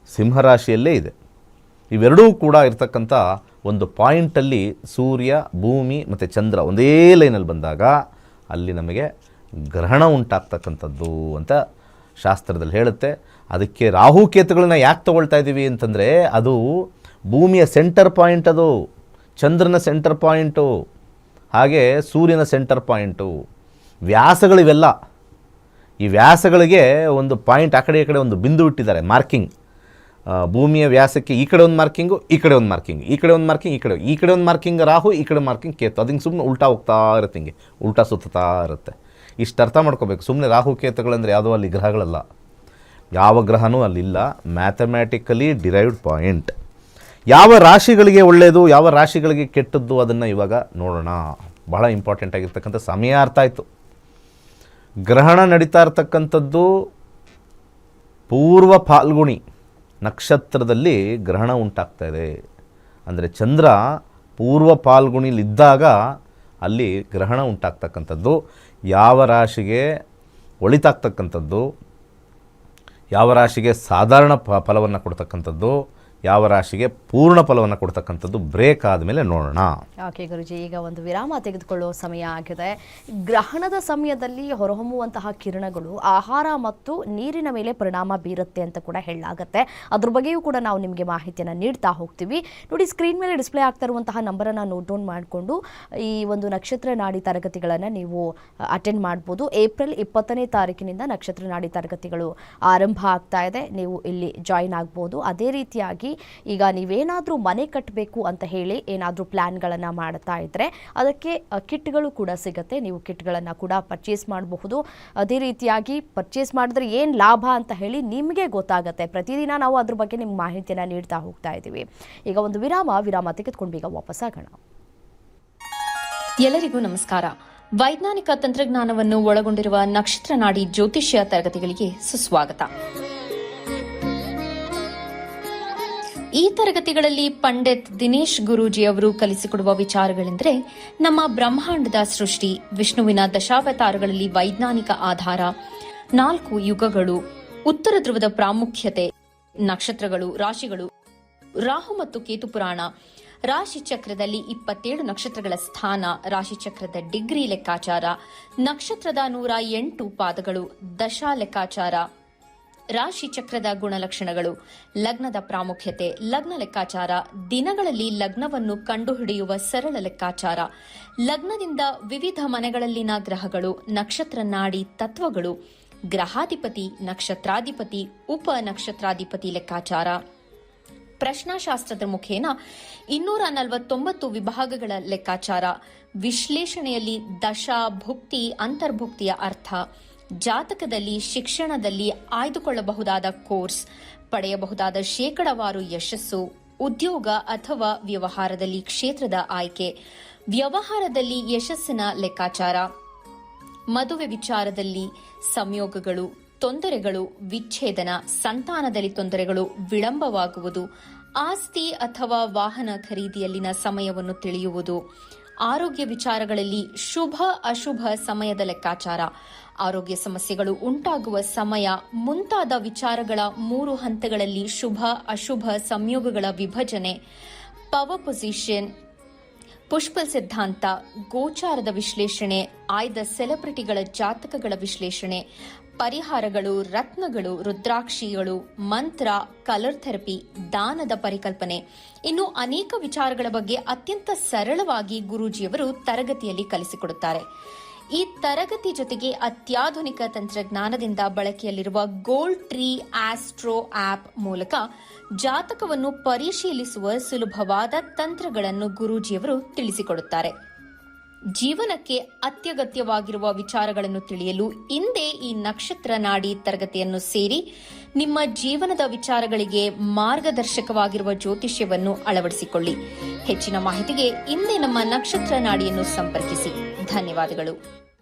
ಸಿಂಹರಾಶಿಯಲ್ಲೇ ಇದೆ. ಇವೆರಡೂ ಕೂಡ ಇರ್ತಕ್ಕಂಥ ಒಂದು ಪಾಯಿಂಟಲ್ಲಿ ಸೂರ್ಯ, ಭೂಮಿ ಮತ್ತು ಚಂದ್ರ ಒಂದೇ ಲೈನಲ್ಲಿ ಬಂದಾಗ ಅಲ್ಲಿ ನಮಗೆ ಗ್ರಹಣ ಉಂಟಾಗ್ತಕ್ಕಂಥದ್ದು ಅಂತ ಶಾಸ್ತ್ರದಲ್ಲಿ ಹೇಳುತ್ತೆ. ಅದಕ್ಕೆ ರಾಹುಕೇತುಗಳನ್ನ ಯಾಕೆ ತೊಗೊಳ್ತಾ ಇದ್ದೀವಿ ಅಂತಂದರೆ, ಅದು ಭೂಮಿಯ ಸೆಂಟರ್ ಪಾಯಿಂಟ್, ಅದು ಚಂದ್ರನ ಸೆಂಟರ್ ಪಾಯಿಂಟು, ಹಾಗೆ ಸೂರ್ಯನ ಸೆಂಟರ್ ಪಾಯಿಂಟು. ವ್ಯಾಸಗಳಿವೆಲ್ಲ, ಈ ವ್ಯಾಸಗಳಿಗೆ ಒಂದು ಪಾಯಿಂಟ್ ಆ ಕಡೆ ಈ ಕಡೆ ಒಂದು ಬಿಂದು ಇಟ್ಟಿದ್ದಾರೆ, ಮಾರ್ಕಿಂಗ್. ಭೂಮಿಯ ವ್ಯಾಸಕ್ಕೆ ಈ ಕಡೆ ಒಂದು ಮಾರ್ಕಿಂಗು, ಈ ಕಡೆ ಒಂದು ಮಾರ್ಕಿಂಗ್, ಈ ಕಡೆ ಒಂದು ಮಾರ್ಕಿಂಗ್, ಈ ಕಡೆ ಒಂದು ಮಾರ್ಕಿಂಗ್ ರಾಹು, ಈ ಕಡೆ ಮಾರ್ಕಿಂಗ್ ಕೇತು. ಅದಕ್ಕೆ ಸುಮ್ಮನೆ ಉಲ್ಟಾ ಹೋಗ್ತಾ ಇರುತ್ತೆ, ಹಿಂಗೆ ಉಲ್ಟಾ ಸುತ್ತಾ ಇರುತ್ತೆ. ಇಷ್ಟು ಅರ್ಥ ಮಾಡ್ಕೋಬೇಕು. ಸುಮ್ಮನೆ ರಾಹು ಕೇತುಗಳಂದರೆ ಯಾವುದೋ ಅಲ್ಲಿ ಗ್ರಹಗಳಲ್ಲ, ಯಾವ ಗ್ರಹನೂ ಅಲ್ಲಿಲ್ಲ. Mathematically derived point. ಯಾವ ರಾಶಿಗಳಿಗೆ ಒಳ್ಳೆಯದು, ಯಾವ ರಾಶಿಗಳಿಗೆ ಕೆಟ್ಟದ್ದು, ಅದನ್ನು ಇವಾಗ ನೋಡೋಣ. ಬಹಳ ಇಂಪಾರ್ಟೆಂಟ್ ಆಗಿರ್ತಕ್ಕಂಥ ಸಮಯ ಅರ್ಥ ಆಯಿತು. ಗ್ರಹಣ ನಡೀತಾ ಇರ್ತಕ್ಕಂಥದ್ದು ಪೂರ್ವ ಫಾಲ್ಗುಣಿ ನಕ್ಷತ್ರದಲ್ಲಿ ಗ್ರಹಣ ಉಂಟಾಗ್ತಾ ಇದೆ. ಅಂದರೆ ಚಂದ್ರ ಪೂರ್ವ ಫಾಲ್ಗುಣಿಲಿದ್ದಾಗ ಅಲ್ಲಿ ಗ್ರಹಣ ಉಂಟಾಗ್ತಕ್ಕಂಥದ್ದು. ಯಾವ ರಾಶಿಗೆ ಒಳಿತಾಗ್ತಕ್ಕಂಥದ್ದು, ಯಾವ ರಾಶಿಗೆ ಸಾಧಾರಣ ಫಲವನ್ನು ಕೊಡ್ತಕ್ಕಂಥದ್ದು, ಯಾವ ರಾಶಿಗೆ ಪೂರ್ಣ ಫಲವನ್ನು ಕೊಡ್ತಕ್ಕಂಥದ್ದು ಬ್ರೇಕ್ ಆದಮೇಲೆ ನೋಡೋಣ. ಓಕೆ ಗುರುಜಿ, ಈಗ ಒಂದು ವಿರಾಮ ತೆಗೆದುಕೊಳ್ಳುವ ಸಮಯ ಆಗಿದೆ. ಗ್ರಹಣದ ಸಮಯದಲ್ಲಿ ಹೊರಹೊಮ್ಮುವಂತಹ ಕಿರಣಗಳು ಆಹಾರ ಮತ್ತು ನೀರಿನ ಮೇಲೆ ಪರಿಣಾಮ ಬೀರುತ್ತೆ ಅಂತ ಕೂಡ ಹೇಳಲಾಗುತ್ತೆ. ಅದ್ರ ಬಗ್ಗೆಯೂ ಕೂಡ ನಾವು ನಿಮಗೆ ಮಾಹಿತಿಯನ್ನು ನೀಡ್ತಾ ಹೋಗ್ತೀವಿ. ನೋಡಿ, ಸ್ಕ್ರೀನ್ ಮೇಲೆ ಡಿಸ್ಪ್ಲೇ ಆಗ್ತಾ ಇರುವಂತಹ ನಂಬರನ್ನು ನೋಟ್ ಡೌನ್ ಮಾಡಿಕೊಂಡು ಈ ಒಂದು ನಕ್ಷತ್ರ ನಾಡಿ ತರಗತಿಗಳನ್ನು ನೀವು ಅಟೆಂಡ್ ಮಾಡ್ಬೋದು. ಏಪ್ರಿಲ್ 20ನೇ ತಾರೀಕಿನಿಂದ ನಕ್ಷತ್ರ ನಾಡಿ ತರಗತಿಗಳು ಆರಂಭ ಆಗ್ತಾ ಇದೆ. ನೀವು ಇಲ್ಲಿ ಜಾಯಿನ್ ಆಗ್ಬೋದು. ಅದೇ ರೀತಿಯಾಗಿ ಈಗ ನೀವೇನಾದರೂ ಮನೆ ಕಟ್ಟಬೇಕು ಅಂತ ಹೇಳಿ ಏನಾದರೂ ಪ್ಲ್ಯಾನ್ಗಳನ್ನು ಮಾಡ್ತಾ ಇದ್ದರೆ ಅದಕ್ಕೆ ಕಿಟ್ಗಳು ಕೂಡ ಸಿಗುತ್ತೆ. ನೀವು ಕಿಟ್ಗಳನ್ನು ಕೂಡ ಪರ್ಚೇಸ್ ಮಾಡಬಹುದು. ಅದೇ ರೀತಿಯಾಗಿ ಪರ್ಚೇಸ್ ಮಾಡಿದ್ರೆ ಏನು ಲಾಭ ಅಂತ ಹೇಳಿ ನಿಮಗೆ ಗೊತ್ತಾಗುತ್ತೆ. ಪ್ರತಿದಿನ ನಾವು ಅದ್ರ ಬಗ್ಗೆ ನಿಮ್ಗೆ ಮಾಹಿತಿಯನ್ನು ನೀಡ್ತಾ ಹೋಗ್ತಾ ಇದ್ದೀವಿ. ಈಗ ಒಂದು ವಿರಾಮ ತೆಗೆದುಕೊಂಡು ಈಗ ವಾಪಸ್ ಆಗೋಣ. ಎಲ್ಲರಿಗೂ ನಮಸ್ಕಾರ. ವೈಜ್ಞಾನಿಕ ತಂತ್ರಜ್ಞಾನವನ್ನು ಒಳಗೊಂಡಿರುವ ನಕ್ಷತ್ರ ನಾಡಿ ಜ್ಯೋತಿಷ್ಯ ತರಗತಿಗಳಿಗೆ ಸುಸ್ವಾಗತ. ಈ ತರಗತಿಗಳಲ್ಲಿ ಪಂಡಿತ್ ದಿನೇಶ್ ಗುರೂಜಿ ಅವರು ಕಲಿಸಿಕೊಡುವ ವಿಚಾರಗಳೆಂದರೆ ನಮ್ಮ ಬ್ರಹ್ಮಾಂಡದ ಸೃಷ್ಟಿ, ವಿಷ್ಣುವಿನ ದಶಾವತಾರಗಳಲ್ಲಿ ವೈಜ್ಞಾನಿಕ ಆಧಾರ, 4 ಯುಗಗಳು, ಉತ್ತರ ಧ್ರುವದ ಪ್ರಾಮುಖ್ಯತೆ, ನಕ್ಷತ್ರಗಳು, ರಾಶಿಗಳು, ರಾಹು ಮತ್ತು ಕೇತು ಪುರಾಣ, ರಾಶಿ ಚಕ್ರದಲ್ಲಿ 27 ನಕ್ಷತ್ರಗಳ ಸ್ಥಾನ, ರಾಶಿ ಚಕ್ರದ ಡಿಗ್ರಿ ಲೆಕ್ಕಾಚಾರ, ನಕ್ಷತ್ರದ 108 ಪಾದಗಳು, ದಶಾ ಲೆಕ್ಕಾಚಾರ, ರಾಶಿ ಚಕ್ರದ ಗುಣಲಕ್ಷಣಗಳು, ಲಗ್ನದ ಪ್ರಾಮುಖ್ಯತೆ, ಲಗ್ನ ಲೆಕ್ಕಾಚಾರ, ದಿನಗಳಲ್ಲಿ ಲಗ್ನವನ್ನು ಕಂಡುಹಿಡಿಯುವ ಸರಳ ಲೆಕ್ಕಾಚಾರ, ಲಗ್ನದಿಂದ ವಿವಿಧ ಮನೆಗಳಲ್ಲಿನ ಗ್ರಹಗಳು, ನಕ್ಷತ್ರ ನಾಡಿ ತತ್ವಗಳು, ಗ್ರಹಾಧಿಪತಿ, ನಕ್ಷತ್ರಾಧಿಪತಿ, ಉಪ ನಕ್ಷತ್ರಾಧಿಪತಿ ಲೆಕ್ಕಾಚಾರ, ಪ್ರಶ್ನಾಶಾಸ್ತ್ರದ ಮುಖೇನ 249 ವಿಭಾಗಗಳ ಲೆಕ್ಕಾಚಾರ, ವಿಶ್ಲೇಷಣೆಯಲ್ಲಿ ದಶಾ, ಭುಕ್ತಿ, ಅಂತರ್ಭುಕ್ತಿಯ ಅರ್ಥ, ಜಾತಕದಲ್ಲಿ ಶಿಕ್ಷಣದಲ್ಲಿ ಆಯ್ದುಕೊಳ್ಳಬಹುದಾದ ಕೋರ್ಸ್, ಪಡೆಯಬಹುದಾದ ಶೇಕಡವಾರು ಯಶಸ್ಸು, ಉದ್ಯೋಗ ಅಥವಾ ವ್ಯವಹಾರದಲ್ಲಿ ಕ್ಷೇತ್ರದ ಆಯ್ಕೆ, ವ್ಯವಹಾರದಲ್ಲಿ ಯಶಸ್ಸಿನ ಲೆಕ್ಕಾಚಾರ, ಮದುವೆ ವಿಚಾರದಲ್ಲಿ ಸಂಯೋಗಗಳು, ತೊಂದರೆಗಳು, ವಿಚ್ಛೇದನ, ಸಂತಾನದಲ್ಲಿ ತೊಂದರೆಗಳು, ವಿಳಂಬವಾಗುವುದು, ಆಸ್ತಿ ಅಥವಾ ವಾಹನ ಖರೀದಿಯಲ್ಲಿನ ಸಮಯವನ್ನು ತಿಳಿಯುವುದು, ಆರೋಗ್ಯ ವಿಚಾರಗಳಲ್ಲಿ ಶುಭ ಅಶುಭ ಸಮಯದ ಲೆಕ್ಕಾಚಾರ, ಆರೋಗ್ಯ ಸಮಸ್ಯೆಗಳು ಉಂಟಾಗುವ ಸಮಯ ಮುಂತಾದ ವಿಚಾರಗಳ 3 ಹಂತಗಳಲ್ಲಿ ಶುಭ ಅಶುಭ ಸಂಯೋಗಗಳ ವಿಭಜನೆ, ಪವರ್ ಪೊಸಿಷನ್, ಪುಷ್ಪಲ್ ಸಿದ್ಧಾಂತ, ಗೋಚಾರದ ವಿಶ್ಲೇಷಣೆ, ಆಯ್ದ ಸೆಲೆಬ್ರಿಟಿಗಳ ಜಾತಕಗಳ ವಿಶ್ಲೇಷಣೆ, ಪರಿಹಾರಗಳು, ರತ್ನಗಳು, ರುದ್ರಾಕ್ಷಿಗಳು, ಮಂತ್ರ, ಕಲರ್ ಥೆರಪಿ, ದಾನದ ಪರಿಕಲ್ಪನೆ, ಇನ್ನು ಅನೇಕ ವಿಚಾರಗಳ ಬಗ್ಗೆ ಅತ್ಯಂತ ಸರಳವಾಗಿ ಗುರೂಜಿಯವರು ತರಗತಿಯಲ್ಲಿ ಕಲಿಸಿಕೊಡುತ್ತಾರೆ. ಈ ತರಗತಿ ಜೊತೆಗೆ ಅತ್ಯಾಧುನಿಕ ತಂತ್ರಜ್ಞಾನದಿಂದ ಬಳಕೆಯಲ್ಲಿರುವ ಗೋಲ್ಡ್ ಟ್ರೀ ಆಸ್ಟ್ರೋ ಆಪ್ ಮೂಲಕ ಜಾತಕವನ್ನು ಪರಿಶೀಲಿಸುವ ಸುಲಭವಾದ ತಂತ್ರಗಳನ್ನು ಗುರೂಜಿಯವರು ತಿಳಿಸಿಕೊಡುತ್ತಾರೆ. ಜೀವನಕ್ಕೆ ಅತ್ಯಗತ್ಯವಾಗಿರುವ ವಿಚಾರಗಳನ್ನು ತಿಳಿಯಲು ಇಂದೇ ಈ ನಕ್ಷತ್ರ ನಾಡಿ ತರಗತಿಯನ್ನು ಸೇರಿ ನಿಮ್ಮ ಜೀವನದ ವಿಚಾರಗಳಿಗೆ ಮಾರ್ಗದರ್ಶಕವಾಗಿರುವ ಜ್ಯೋತಿಷ್ಯವನ್ನು ಅಳವಡಿಸಿಕೊಳ್ಳಿ. ಹೆಚ್ಚಿನ ಮಾಹಿತಿಗೆ ಇಂದೇ ನಮ್ಮ ನಕ್ಷತ್ರ ನಾಡಿಯನ್ನು ಸಂಪರ್ಕಿಸಿ. ಧನ್ಯವಾದಗಳು.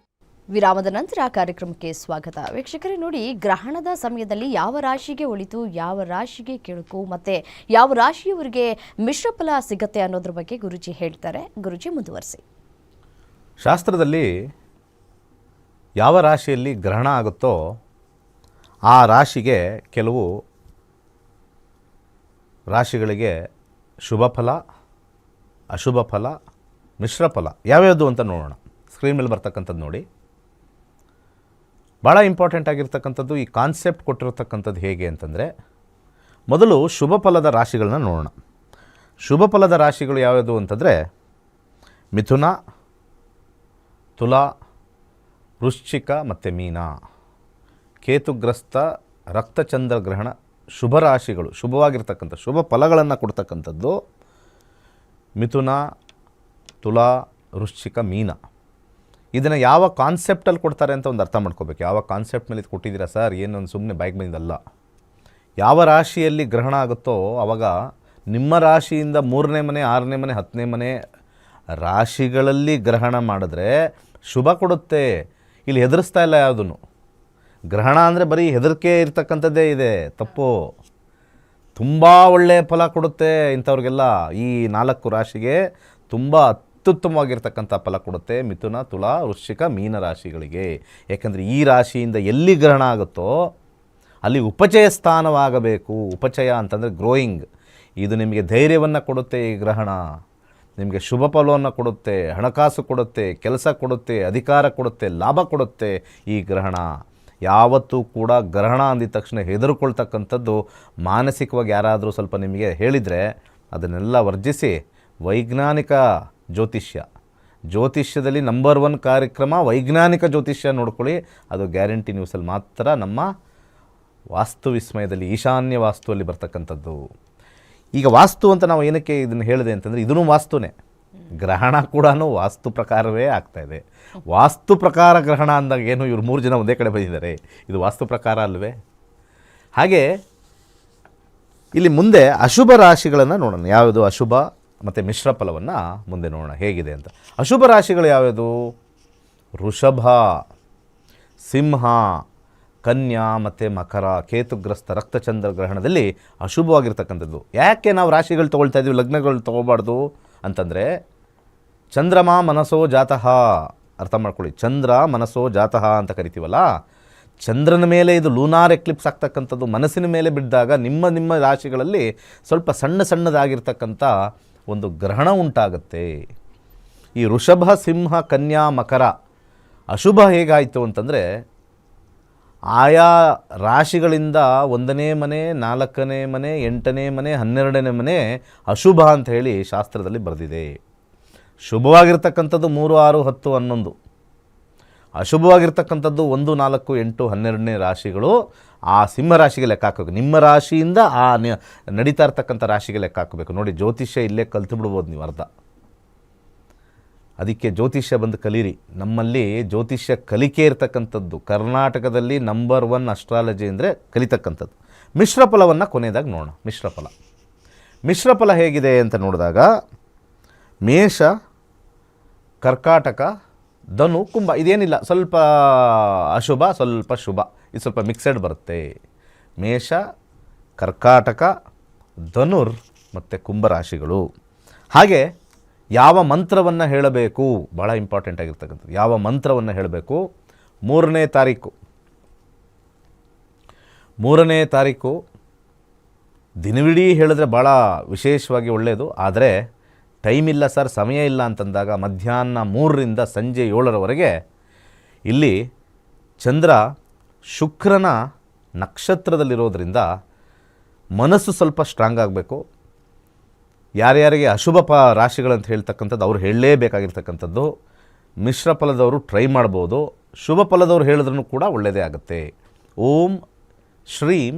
ವಿರಾಮದ ನಂತರ ಕಾರ್ಯಕ್ರಮಕ್ಕೆ ಸ್ವಾಗತ. ವೀಕ್ಷಕರೇ ನೋಡಿ, ಗ್ರಹಣದ ಸಮಯದಲ್ಲಿ ಯಾವ ರಾಶಿಗೆ ಒಳಿತು, ಯಾವ ರಾಶಿಗೆ ಕೆಡುಕು, ಮತ್ತೆ ಯಾವ ರಾಶಿಯವರಿಗೆ ಮಿಶ್ರ ಫಲ ಸಿಗತ್ತೆ ಅನ್ನೋದ್ರ ಬಗ್ಗೆ ಗುರೂಜಿ ಹೇಳ್ತಾರೆ. ಗುರೂಜಿ ಮುಂದುವರಿಸಿ. ಶಾಸ್ತ್ರದಲ್ಲಿ ಯಾವ ರಾಶಿಯಲ್ಲಿ ಗ್ರಹಣ ಆಗುತ್ತೋ ಆ ರಾಶಿಗೆ ಕೆಲವು ರಾಶಿಗಳಿಗೆ ಶುಭ ಫಲ, ಅಶುಭ ಫಲ, ಮಿಶ್ರ ಫಲ ಯಾವ್ಯಾವುದು ಅಂತ ನೋಡೋಣ. ಸ್ಕ್ರೀನ್ ಮೇಲೆ ಬರ್ತಕ್ಕಂಥದ್ದು ನೋಡಿ. ಭಾಳ ಇಂಪಾರ್ಟೆಂಟ್ ಆಗಿರ್ತಕ್ಕಂಥದ್ದು ಈ ಕಾನ್ಸೆಪ್ಟ್ ಕೊಟ್ಟಿರತಕ್ಕಂಥದ್ದು ಹೇಗೆ ಅಂತಂದರೆ, ಮೊದಲು ಶುಭ ಫಲದ ರಾಶಿಗಳನ್ನ ನೋಡೋಣ. ಶುಭ ಫಲದ ರಾಶಿಗಳು ಯಾವ್ಯಾವುದು ಅಂತಂದರೆ ಮಿಥುನ, ತುಲಾ, ವೃಶ್ಚಿಕ ಮತ್ತು ಮೀನ. ಕೇತುಗ್ರಸ್ತ ರಕ್ತಚಂದ್ರ ಗ್ರಹಣ ಶುಭ ರಾಶಿಗಳು, ಶುಭವಾಗಿರ್ತಕ್ಕಂಥ ಶುಭ ಫಲಗಳನ್ನು ಕೊಡ್ತಕ್ಕಂಥದ್ದು ಮಿಥುನ, ತುಲಾ, ವೃಶ್ಚಿಕ, ಮೀನ. ಇದನ್ನು ಯಾವ ಕಾನ್ಸೆಪ್ಟಲ್ಲಿ ಕೊಡ್ತಾರೆ ಅಂತ ಒಂದು ಅರ್ಥ ಮಾಡ್ಕೋಬೇಕು. ಯಾವ ಕಾನ್ಸೆಪ್ಟ್ ಮೇಲೆ ಇದು ಕೊಟ್ಟಿದ್ದೀರಾ ಸರ್, ಏನೊಂದು ಸುಮ್ಮನೆ ಬೈಕ್ ಬಂದಿದ್ದಲ್ಲ. ಯಾವ ರಾಶಿಯಲ್ಲಿ ಗ್ರಹಣ ಆಗುತ್ತೋ ಆವಾಗ ನಿಮ್ಮ ರಾಶಿಯಿಂದ 3ನೇ ಮನೆ, 6ನೇ ಮನೆ, 10ನೇ ಮನೆ ರಾಶಿಗಳಲ್ಲಿ ಗ್ರಹಣ ಮಾಡಿದ್ರೆ ಶುಭ ಕೊಡುತ್ತೆ. ಇಲ್ಲಿ ಹೆದರಿಸ್ತಾ ಇಲ್ಲ ಯಾವುದನ್ನು. ಗ್ರಹಣ ಅಂದರೆ ಬರೀ ಹೆದರಿಕೆ ಇರ್ತಕ್ಕಂಥದ್ದೇ ಇದೆ, ತಪ್ಪು. ತುಂಬ ಒಳ್ಳೆಯ ಫಲ ಕೊಡುತ್ತೆ ಇಂಥವ್ರಿಗೆಲ್ಲ. ಈ 4 ರಾಶಿಗೆ ತುಂಬ ಅತ್ಯುತ್ತಮವಾಗಿರ್ತಕ್ಕಂಥ ಫಲ ಕೊಡುತ್ತೆ, ಮಿಥುನ, ತುಲಾ, ವೃಶ್ಚಿಕ, ಮೀನ ರಾಶಿಗಳಿಗೆ. ಯಾಕಂದರೆ ಈ ರಾಶಿಯಿಂದ ಎಲ್ಲಿ ಗ್ರಹಣ ಆಗುತ್ತೋ ಅಲ್ಲಿ ಉಪಚಯ ಸ್ಥಾನವಾಗಬೇಕು. ಉಪಚಯ ಅಂತಂದರೆ ಗ್ರೋಯಿಂಗ್. ಇದು ನಿಮಗೆ ಧೈರ್ಯವನ್ನು ಕೊಡುತ್ತೆ. ಈ ಗ್ರಹಣ ನಿಮಗೆ ಶುಭ ಫಲವನ್ನು ಕೊಡುತ್ತೆ, ಹಣಕಾಸು ಕೊಡುತ್ತೆ, ಕೆಲಸ ಕೊಡುತ್ತೆ, ಅಧಿಕಾರ ಕೊಡುತ್ತೆ, ಲಾಭ ಕೊಡುತ್ತೆ. ಈ ಗ್ರಹಣ ಯಾವತ್ತೂ ಕೂಡ ಗ್ರಹಣ ಅಂದಿದ ತಕ್ಷಣ ಹೆದರ್ಕೊಳ್ತಕ್ಕಂಥದ್ದು ಮಾನಸಿಕವಾಗಿ ಯಾರಾದರೂ ಸ್ವಲ್ಪ ನಿಮಗೆ ಹೇಳಿದರೆ ಅದನ್ನೆಲ್ಲ ವರ್ಜಿಸಿ ವೈಜ್ಞಾನಿಕ ಜ್ಯೋತಿಷ್ಯದಲ್ಲಿ ನಂಬರ್ 1 ಕಾರ್ಯಕ್ರಮ ವೈಜ್ಞಾನಿಕ ಜ್ಯೋತಿಷ್ಯ ನೋಡ್ಕೊಳ್ಳಿ. ಅದು ಗ್ಯಾರಂಟಿ ನ್ಯೂಸಲ್ಲಿ ಮಾತ್ರ. ನಮ್ಮ ವಾಸ್ತು ವಿಸ್ಮಯದಲ್ಲಿ ಈಶಾನ್ಯ ವಾಸ್ತುವಲ್ಲಿ ಬರ್ತಕ್ಕಂಥದ್ದು. ಈಗ ವಾಸ್ತು ಅಂತ ನಾವು ಏನಕ್ಕೆ ಇದನ್ನು ಹೇಳಿದೆ ಅಂತಂದರೆ ಇದೂ ವಾಸ್ತುನೇ. ಗ್ರಹಣ ಕೂಡ ವಾಸ್ತು ಪ್ರಕಾರವೇ ಆಗ್ತಾಯಿದೆ. ವಾಸ್ತು ಪ್ರಕಾರ ಗ್ರಹಣ ಅಂದಾಗ ಏನು ಇವರು 3 ಜನ ಒಂದೇ ಕಡೆ ಬಂದಿದ್ದಾರೆ, ಇದು ವಾಸ್ತು ಪ್ರಕಾರ ಅಲ್ವೇ? ಹಾಗೆ ಇಲ್ಲಿ ಮುಂದೆ ಅಶುಭ ರಾಶಿಗಳನ್ನು ನೋಡೋಣ. ಯಾವುದು ಅಶುಭ ಮತ್ತು ಮಿಶ್ರ ಫಲವನ್ನು ಮುಂದೆ ನೋಡೋಣ ಹೇಗಿದೆ ಅಂತ. ಅಶುಭ ರಾಶಿಗಳು ಯಾವ್ಯಾವುದು? ವೃಷಭ, ಸಿಂಹ, ಕನ್ಯಾ ಮತ್ತು ಮಕರ. ಕೇತುಗ್ರಸ್ತ ರಕ್ತಚಂದ್ರ ಗ್ರಹಣದಲ್ಲಿ ಅಶುಭವಾಗಿರ್ತಕ್ಕಂಥದ್ದು. ಯಾಕೆ ನಾವು ರಾಶಿಗಳು ತೊಗೊಳ್ತಾ ಇದ್ದೀವಿ, ಲಗ್ನಗಳು ತೊಗೋಬಾರ್ದು ಅಂತಂದರೆ ಚಂದ್ರಮ ಮನಸೋ ಜಾತಃ. ಅರ್ಥ ಮಾಡ್ಕೊಳ್ಳಿ, ಚಂದ್ರ ಮನಸೋ ಜಾತಃ ಅಂತ ಕರಿತೀವಲ್ಲ, ಚಂದ್ರನ ಮೇಲೆ ಇದು ಲೂನಾರ್ ಎಕ್ಲಿಪ್ಸ್ ಆಗ್ತಕ್ಕಂಥದ್ದು ಮನಸ್ಸಿನ ಮೇಲೆ ಬಿದ್ದಾಗ ನಿಮ್ಮ ರಾಶಿಗಳಲ್ಲಿ ಸ್ವಲ್ಪ ಸಣ್ಣದಾಗಿರ್ತಕ್ಕಂಥ ಒಂದು ಗ್ರಹಣ ಉಂಟಾಗುತ್ತೆ. ಈ ವೃಷಭ, ಸಿಂಹ, ಕನ್ಯಾ, ಮಕರ ಅಶುಭ ಹೇಗಾಯಿತು ಅಂತಂದರೆ ಆಯಾ ರಾಶಿಗಳಿಂದ 1ನೇ ಮನೆ, 4ನೇ ಮನೆ, 8ನೇ ಮನೆ, 12ನೇ ಮನೆ ಅಶುಭ ಅಂತ ಹೇಳಿ ಶಾಸ್ತ್ರದಲ್ಲಿ ಬರೆದಿದೆ. ಶುಭವಾಗಿರ್ತಕ್ಕಂಥದ್ದು 3, 6, 10, 11. ಅಶುಭವಾಗಿರ್ತಕ್ಕಂಥದ್ದು 1, 4, 8, 12ನೇ ರಾಶಿಗಳು ಆ ಸಿಂಹ ರಾಶಿಗೆ ಲೆಕ್ಕ ಹಾಕಬೇಕು. ನಿಮ್ಮ ರಾಶಿಯಿಂದ ಆ ನಡೀತಾ ಇರ್ತಕ್ಕಂಥ ರಾಶಿಗೆ ಲೆಕ್ಕ ಹಾಕಬೇಕು. ನೋಡಿ, ಜ್ಯೋತಿಷ್ಯ ಇಲ್ಲೇ ಕಲ್ತು ಬಿಡ್ಬೋದು ನೀವು ಅರ್ಧ. ಅದಕ್ಕೆ ಜ್ಯೋತಿಷ್ಯ ಬಂದು ಕಲೀರಿ. ನಮ್ಮಲ್ಲಿ ಜ್ಯೋತಿಷ್ಯ ಕಲಿಕೆ ಇರ್ತಕ್ಕಂಥದ್ದು ಕರ್ನಾಟಕದಲ್ಲಿ ನಂಬರ್ 1 ಅಸ್ಟ್ರಾಲಜಿ ಅಂದರೆ ಕಲಿತಕ್ಕಂಥದ್ದು. ಮಿಶ್ರಫಲವನ್ನು ಕೊನೆಯದಾಗಿ ನೋಡೋಣ. ಮಿಶ್ರಫಲ ಹೇಗಿದೆ ಅಂತ ನೋಡಿದಾಗ ಮೇಷ, ಕರ್ಕಾಟಕ, ಧನು, ಕುಂಭ ಇದೇನಿಲ್ಲ, ಸ್ವಲ್ಪ ಅಶುಭ ಸ್ವಲ್ಪ ಶುಭ, ಇದು ಸ್ವಲ್ಪ ಮಿಕ್ಸೆಡ್ ಬರುತ್ತೆ. ಮೇಷ, ಕರ್ಕಾಟಕ, ಧನುರ್ ಮತ್ತು ಕುಂಭರಾಶಿಗಳು. ಹಾಗೆ ಯಾವ ಮಂತ್ರವನ್ನು ಹೇಳಬೇಕು, ಭಾಳ ಇಂಪಾರ್ಟೆಂಟ್ ಆಗಿರ್ತಕ್ಕಂಥದ್ದು, ಯಾವ ಮಂತ್ರವನ್ನು ಹೇಳಬೇಕು. 3ನೇ ತಾರೀಕು ದಿನವಿಡೀ ಹೇಳಿದ್ರೆ ಭಾಳ ವಿಶೇಷವಾಗಿ ಒಳ್ಳೆಯದು. ಆದರೆ ಟೈಮ್ ಇಲ್ಲ ಸರ್, ಸಮಯ ಇಲ್ಲ ಅಂತಂದಾಗ ಮಧ್ಯಾಹ್ನ 3ರಿಂದ ಸಂಜೆ 7ರವರೆಗೆ ಇಲ್ಲಿ ಚಂದ್ರ ಶುಕ್ರನ ನಕ್ಷತ್ರದಲ್ಲಿರೋದ್ರಿಂದ ಮನಸ್ಸು ಸ್ವಲ್ಪ ಸ್ಟ್ರಾಂಗ್ ಆಗಬೇಕು. ಯಾರ್ಯಾರಿಗೆ ಅಶುಭ ರಾಶಿಗಳಂತ ಹೇಳ್ತಕ್ಕಂಥದ್ದು ಅವ್ರು ಹೇಳಲೇಬೇಕಾಗಿರ್ತಕ್ಕಂಥದ್ದು. ಮಿಶ್ರ ಫಲದವರು ಟ್ರೈ ಮಾಡ್ಬೋದು, ಶುಭ ಫಲದವ್ರು ಹೇಳಿದ್ರೂ ಕೂಡ ಒಳ್ಳೆಯದೇ ಆಗುತ್ತೆ. ಓಂ ಶ್ರೀಂ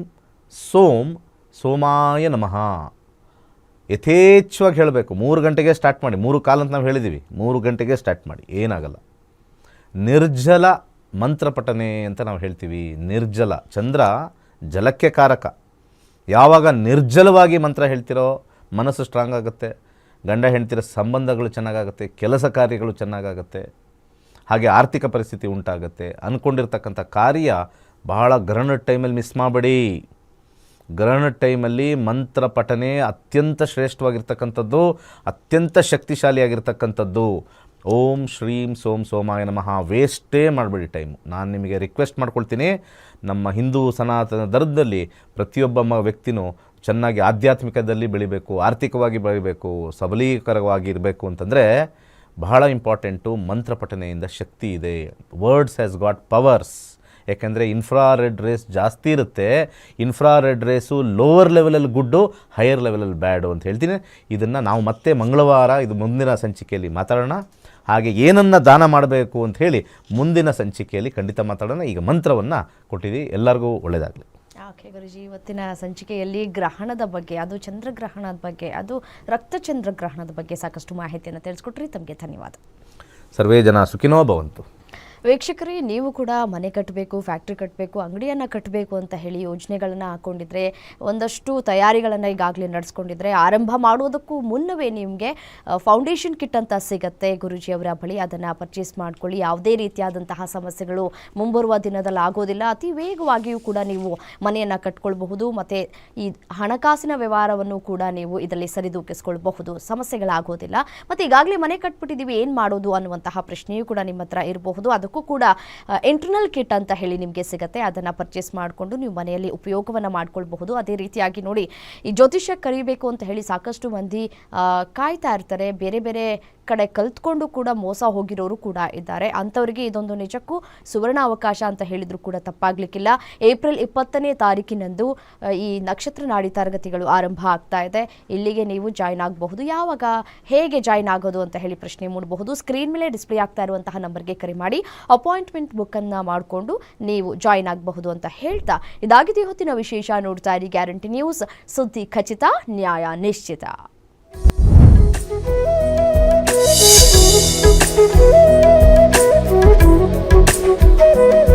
ಸೋಂ ಸೋಮಾಯ ನಮಃ ಯಥೇಚ್ಛವಾಗಿ ಹೇಳಬೇಕು. 3 ಗಂಟೆಗೆ ಸ್ಟಾರ್ಟ್ ಮಾಡಿ, 3:15 ಅಂತ ನಾವು ಹೇಳಿದ್ದೀವಿ, 3 ಗಂಟೆಗೆ ಸ್ಟಾರ್ಟ್ ಮಾಡಿ, ಏನಾಗಲ್ಲ. ನಿರ್ಜಲ ಮಂತ್ರಪಠನೆ ಅಂತ ನಾವು ಹೇಳ್ತೀವಿ. ನಿರ್ಜಲ, ಚಂದ್ರ ಜಲಕ್ಕೆ ಕಾರಕ. ಯಾವಾಗ ನಿರ್ಜಲವಾಗಿ ಮಂತ್ರ ಹೇಳ್ತಿರೋ ಮನಸ್ಸು ಸ್ಟ್ರಾಂಗ್ ಆಗುತ್ತೆ, ಗಂಡ ಹೆಂಡ್ತಿರ ಸಂಬಂಧಗಳು ಚೆನ್ನಾಗಾಗುತ್ತೆ, ಕೆಲಸ ಕಾರ್ಯಗಳು ಚೆನ್ನಾಗಾಗುತ್ತೆ, ಹಾಗೆ ಆರ್ಥಿಕ ಪರಿಸ್ಥಿತಿ ಉಂಟಾಗುತ್ತೆ. ಅಂದ್ಕೊಂಡಿರ್ತಕ್ಕಂಥ ಕಾರ್ಯ ಬಹಳ ಗ್ರಹಣ ಟೈಮಲ್ಲಿ ಮಿಸ್ ಮಾಡಬೇಡಿ. ಗ್ರಹಣ ಟೈಮಲ್ಲಿ ಮಂತ್ರ ಪಠನೆ ಅತ್ಯಂತ ಶ್ರೇಷ್ಠವಾಗಿರ್ತಕ್ಕಂಥದ್ದು, ಅತ್ಯಂತ ಶಕ್ತಿಶಾಲಿಯಾಗಿರ್ತಕ್ಕಂಥದ್ದು. ಓಂ ಶ್ರೀಂ ಸೋಂ ಸೋಮಾಯ ನಮಃ ವೇಸ್ಟೇ ಮಾಡಬೇಡಿ ಟೈಮು. ನಾನು ನಿಮಗೆ ರಿಕ್ವೆಸ್ಟ್ ಮಾಡ್ಕೊಳ್ತೀನಿ, ನಮ್ಮ ಹಿಂದೂ ಸನಾತನ ಧರ್ಮದಲ್ಲಿ ಪ್ರತಿಯೊಬ್ಬ ವ್ಯಕ್ತಿನೂ ಚೆನ್ನಾಗಿ ಆಧ್ಯಾತ್ಮಿಕದಲ್ಲಿ ಬೆಳಿಬೇಕು, ಆರ್ಥಿಕವಾಗಿ ಬೆಳಿಬೇಕು, ಸಬಲೀಕರವಾಗಿ ಇರಬೇಕು ಅಂತಂದರೆ ಬಹಳ ಇಂಪಾರ್ಟೆಂಟು. ಮಂತ್ರ ಪಠನೆಯಿಂದ ಶಕ್ತಿ ಇದೆ. Words has got powers. ಯಾಕೆಂದರೆ ಇನ್ಫ್ರಾರೆಡ್ ರೇಸ್ ಜಾಸ್ತಿ ಇರುತ್ತೆ. ಇನ್ಫ್ರಾರೆಡ್ ರೇಸು ಲೋವರ್ ಲೆವೆಲಲ್ಲಿ ಗುಡ್ಡು, ಹೈಯರ್ ಲೆವೆಲಲ್ಲಿ ಬ್ಯಾಡು ಅಂತ ಹೇಳ್ತೀನಿ. ಇದನ್ನು ನಾವು ಮತ್ತೆ ಮಂಗಳವಾರ ಇದು ಮುಂದಿನ ಸಂಚಿಕೆಯಲ್ಲಿ ಮಾತಾಡೋಣ. ಹಾಗೆ ಏನನ್ನು ದಾನ ಮಾಡಬೇಕು ಅಂತ ಹೇಳಿ ಮುಂದಿನ ಸಂಚಿಕೆಯಲ್ಲಿ ಖಂಡಿತ ಮಾತಾಡೋಣ. ಈಗ ಮಂತ್ರವನ್ನು ಕೊಟ್ಟಿದ್ದೀವಿ, ಎಲ್ಲರಿಗೂ ಒಳ್ಳೆಯದಾಗಲಿ. ಓಕೆ ಗುರುಜಿ, ಇವತ್ತಿನ ಸಂಚಿಕೆಯಲ್ಲಿ ಗ್ರಹಣದ ಬಗ್ಗೆ, ಅದು ಚಂದ್ರಗ್ರಹಣದ ಬಗ್ಗೆ, ಅದು ರಕ್ತಚಂದ್ರಗ್ರಹಣದ ಬಗ್ಗೆ ಸಾಕಷ್ಟು ಮಾಹಿತಿಯನ್ನು ತಿಳಿಸ್ಕೊಟ್ರಿ. ತಮಗೆ ಧನ್ಯವಾದ. ಸರ್ವೇ ಜನ ಸುಖಿನೋ ಭವಂತು. ವೀಕ್ಷಕರೇ, ನೀವು ಕೂಡ ಮನೆ ಕಟ್ಟಬೇಕು, ಫ್ಯಾಕ್ಟ್ರಿ ಕಟ್ಟಬೇಕು, ಅಂಗಡಿಯನ್ನು ಕಟ್ಟಬೇಕು ಅಂತ ಹೇಳಿ ಯೋಜನೆಗಳನ್ನು ಹಾಕ್ಕೊಂಡಿದ್ರೆ, ಒಂದಷ್ಟು ತಯಾರಿಗಳನ್ನು ಈಗಾಗಲೇ ನಡೆಸ್ಕೊಂಡಿದ್ರೆ, ಆರಂಭ ಮಾಡೋದಕ್ಕೂ ಮುನ್ನವೇ ನಿಮಗೆ ಫೌಂಡೇಶನ್ ಕಿಟ್ ಅಂತ ಸಿಗುತ್ತೆ ಗುರುಜಿಯವರ ಬಳಿ. ಅದನ್ನು ಪರ್ಚೇಸ್ ಮಾಡ್ಕೊಳ್ಳಿ. ಯಾವುದೇ ರೀತಿಯಾದಂತಹ ಸಮಸ್ಯೆಗಳು ಮುಂಬರುವ ದಿನದಲ್ಲಿ ಆಗೋದಿಲ್ಲ. ಅತಿ ವೇಗವಾಗಿಯೂ ಕೂಡ ನೀವು ಮನೆಯನ್ನು ಕಟ್ಕೊಳ್ಬಹುದು. ಮತ್ತು ಈ ಹಣಕಾಸಿನ ವ್ಯವಹಾರವನ್ನು ಕೂಡ ನೀವು ಇದರಲ್ಲಿ ಸರಿದೂಗಿಸ್ಕೊಳ್ಬಹುದು, ಸಮಸ್ಯೆಗಳಾಗೋದಿಲ್ಲ. ಮತ್ತು ಈಗಾಗಲೇ ಮನೆ ಕಟ್ಬಿಟ್ಟಿದ್ದೀವಿ, ಏನು ಮಾಡೋದು ಅನ್ನುವಂತಹ ಪ್ರಶ್ನೆಯೂ ಕೂಡ ನಿಮ್ಮ ಹತ್ರ ಇರಬಹುದು. ಅದಕ್ಕೂ ಕೂಡ ಇಂಟರ್ನಲ್ ಕಿಟ್ ಅಂತ ಹೇಳಿ ನಿಮಗೆ ಸಿಗುತ್ತೆ. ಅದನ್ನು ಪರ್ಚೇಸ್ ಮಾಡಿಕೊಂಡು ನೀವು ಮನೆಯಲ್ಲಿ ಉಪಯೋಗವನ್ನು ಮಾಡ್ಕೊಳ್ಬಹುದು. ಅದೇ ರೀತಿಯಾಗಿ ನೋಡಿ, ಈ ಜ್ಯೋತಿಷ್ಯ ಕಲಿಬೇಕು ಅಂತ ಹೇಳಿ ಸಾಕಷ್ಟು ಮಂದಿ ಕಾಯ್ತಾ ಇರ್ತಾರೆ. ಬೇರೆ ಬೇರೆ ಕಡೆ ಕಲ್ತ್ಕೊಂಡು ಕೂಡ ಮೋಸ ಹೋಗಿರೋರು ಕೂಡ ಇದ್ದಾರೆ. ಅಂಥವರಿಗೆ ಇದೊಂದು ನಿಜಕ್ಕೂ ಸುವರ್ಣ ಅವಕಾಶ ಅಂತ ಹೇಳಿದ್ರು ಕೂಡ ತಪ್ಪಾಗಲಿಕ್ಕಿಲ್ಲ. ಏಪ್ರಿಲ್ 20ನೇ ತಾರೀಕಿನಂದು ಈ ನಕ್ಷತ್ರ ನಾಡಿ ತರಗತಿಗಳು ಆರಂಭ ಆಗ್ತಾ ಇದೆ. ಇಲ್ಲಿಗೆ ನೀವು ಜಾಯ್ನ್ ಆಗಬಹುದು. ಯಾವಾಗ, ಹೇಗೆ ಜಾಯ್ನ್ ಆಗೋದು ಅಂತ ಹೇಳಿ ಪ್ರಶ್ನೆ ಮೂಡಬಹುದು. ಸ್ಕ್ರೀನ್ ಮೇಲೆ ಡಿಸ್ಪ್ಲೇ ಆಗ್ತಾ ಇರುವಂತಹ ನಂಬರ್ಗೆ ಕರೆ ಮಾಡಿ ಅಪಾಯಿಂಟ್ಮೆಂಟ್ ಬುಕ್ಕನ್ನು ಮಾಡಿಕೊಂಡು ನೀವು ಜಾಯ್ನ್ ಆಗಬಹುದು ಅಂತ ಹೇಳ್ತಾ, ಇದಾಗಿದೆ ಹೊತ್ತಿನ ವಿಶೇಷ. ನೋಡ್ತಾ ಇರಿ ಗ್ಯಾರಂಟಿ ನ್ಯೂಸ್, ಸುದ್ದಿ ಖಚಿತ, ನ್ಯಾಯ ನಿಶ್ಚಿತ. Thank you.